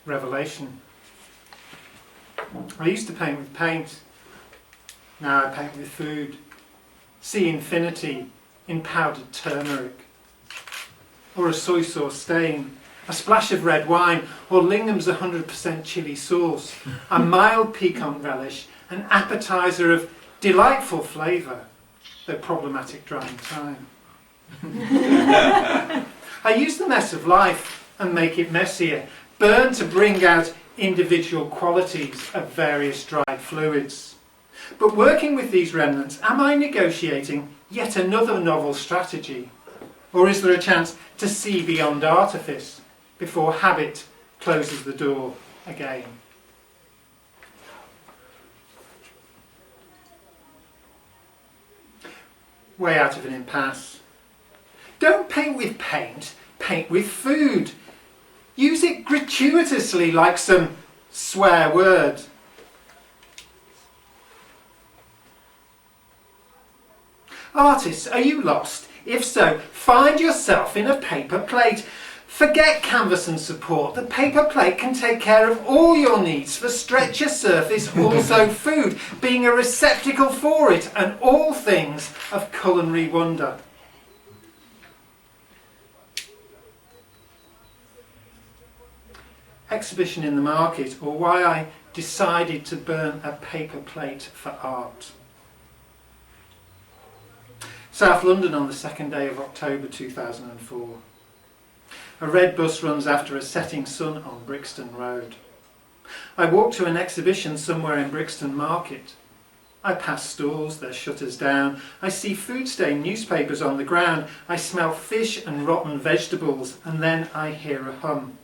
Revelation. I used to paint with paint. Now I paint with food. See infinity in powdered turmeric. Or a soy sauce stain. A splash of red wine. Or Lingham's 100% chili sauce. A mild piquant relish. An appetizer of delightful flavour, though problematic drying time. I use the mess of life and make it messier. Burn to bring out individual qualities of various dried fluids. But working with these remnants, am I negotiating yet another novel strategy? Or is there a chance to see beyond artifice before habit closes the door again? Way out of an impasse. Don't paint with paint, paint with food. Use it gratuitously like some swear word. Artists, are you lost? If so, find yourself in a paper plate. Forget canvas and support. The paper plate can take care of all your needs for stretcher surface, also food, being a receptacle for it, and all things of culinary wonder. Exhibition in the market, or why I decided to burn a paper plate for art. South London on the 2nd day of October 2004. A red bus runs after a setting sun on Brixton Road. I walk to an exhibition somewhere in Brixton Market. I pass stalls, their shutters down. I see food-stained newspapers on the ground. I smell fish and rotten vegetables, and then I hear a hum.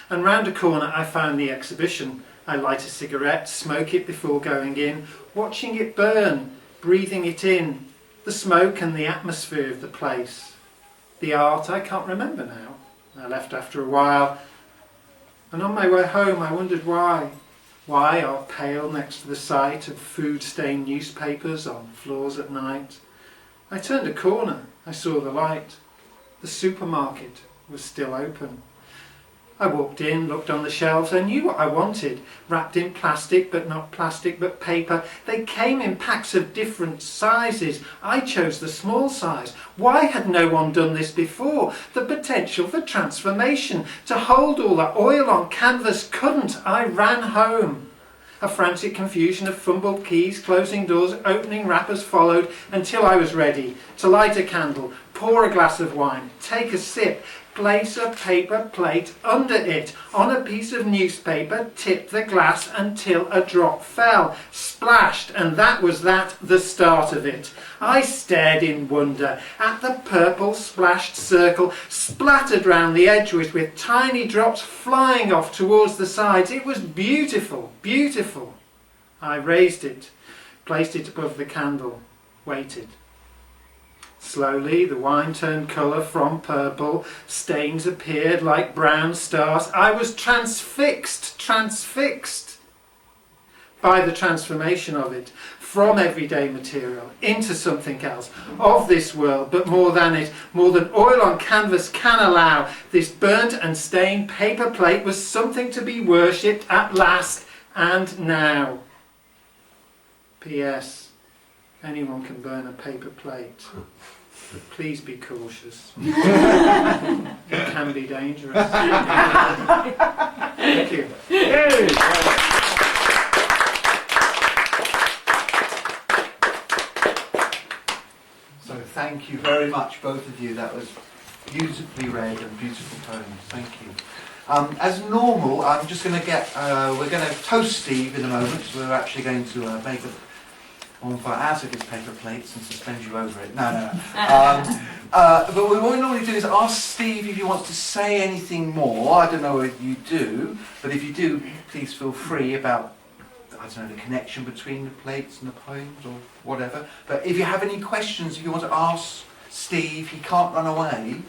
And round a corner I found the exhibition. I light a cigarette, smoke it before going in, watching it burn, breathing it in, the smoke and the atmosphere of the place. The art I can't remember now. I left after a while, and on my way home I wondered why. Why art pale next to the sight of food-stained newspapers on floors at night? I turned a corner, I saw the light. The supermarket was still open. I walked in, looked on the shelves. I knew what I wanted. Wrapped in plastic, but not plastic, but paper. They came in packs of different sizes. I chose the small size. Why had no one done this before? The potential for transformation. To hold all that oil on canvas couldn't. I ran home. A frantic confusion of fumbled keys, closing doors, opening wrappers followed until I was ready to light a candle, pour a glass of wine, take a sip, place a paper plate under it, on a piece of newspaper, tip the glass until a drop fell, splashed, and that was the start of it. I stared in wonder at the purple splashed circle, splattered round the edge with tiny drops flying off towards the sides. It was beautiful, beautiful. I raised it, placed it above the candle, waited. Slowly the wine turned colour from purple, stains appeared like brown stars. I was transfixed by the transformation of it, from everyday material into something else, of this world, but more than it, more than oil on canvas can allow. This burnt and stained paper plate was something to be worshipped at last and now. P.S. Anyone can burn a paper plate. But please be cautious. It can be dangerous. Thank you. So thank you very much, both of you. That was beautifully read and beautiful poems. Thank you. As normal, I'm just going to we're going to toast Steve in a moment. So we're actually going to make a bonfire out of his paper plates and suspend you over it. No. But what we normally do is ask Steve if he wants to say anything more. I don't know whether you do, but if you do, please feel free about, I don't know, the connection between the plates and the poems or whatever. But if you have any questions, if you want to ask Steve, he can't run away.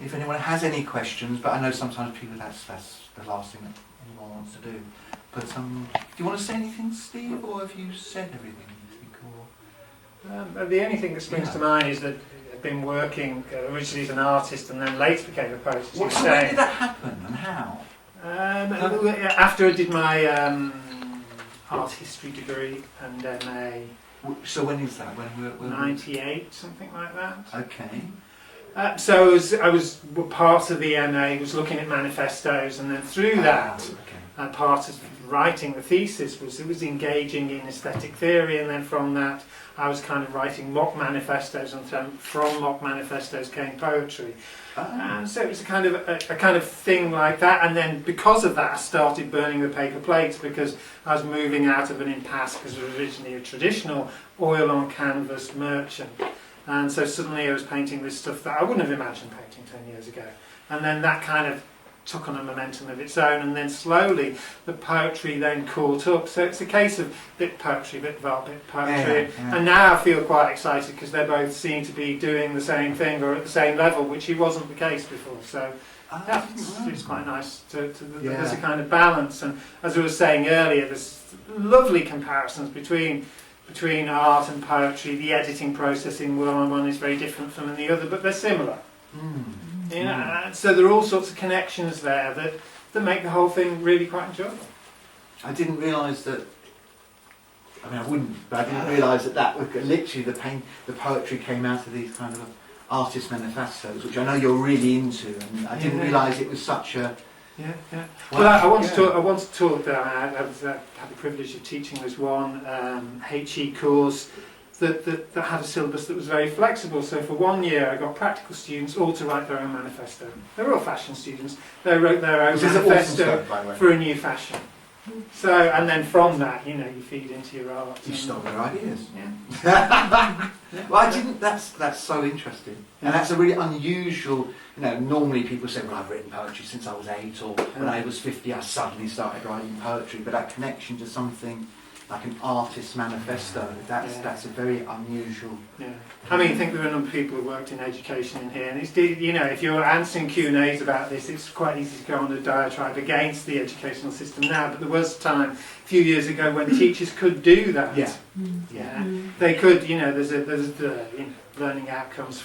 If anyone has any questions, but I know sometimes people, that's the last thing that anyone wants to do. But do you want to say anything, Steve, or have you said everything you think? Or The only thing that springs to mind is that I've been working originally as an artist and then later became a poet. so when did that happen and how? After I did my art history degree and MA, So when is that? When 98, something like that. Okay. So I was part of the MA, was looking at manifestos, and then through that, Okay. part of writing the thesis was engaging in aesthetic theory, and then from that I was kind of writing mock manifestos, and from mock manifestos came poetry. And so it was a kind of thing like that, and then because of that I started burning the paper plates because I was moving out of an impasse because I was originally a traditional oil on canvas merchant. And so suddenly I was painting this stuff that I wouldn't have imagined painting 10 years ago. And then that kind of took on a momentum of its own, and then slowly the poetry then caught up. So it's a case of bit poetry, bit art, bit poetry. Yeah. And now I feel quite excited because they both seem to be doing the same thing or at the same level, which wasn't the case before. So it's quite nice. There's a kind of balance. And as I was saying earlier, there's lovely comparisons between art and poetry. The editing process in one is very different from the other, but they're similar. So there are all sorts of connections there that make the whole thing really quite enjoyable. I didn't realise that. I mean, I wouldn't, but I didn't realise that was literally the poetry came out of these kind of artist manifestos, which I know you're really into, and I didn't realise it was such a. Yeah. Well, I once taught. I had the privilege of teaching this one HE course that had a syllabus that was very flexible. So for 1 year, I got practical students all to write their own manifesto. They were all fashion students. They wrote their own manifesto for a new fashion. So, and then from that, you feed into your art. You stole their ideas. Yeah. Well, I didn't. That's so interesting, and that's a really unusual. Normally people say, "Well, I've written poetry since I was 8, or when I was 50, I suddenly started writing poetry." But that connection to something like an artist's manifesto—that's a very unusual. Yeah. I mean, I think there are a number of people who worked in education in here, and it's if you're answering Q&As about this, it's quite easy to go on a diatribe against the educational system now. But there was a time a few years ago when teachers could do that. Yeah. They could. There's learning outcomes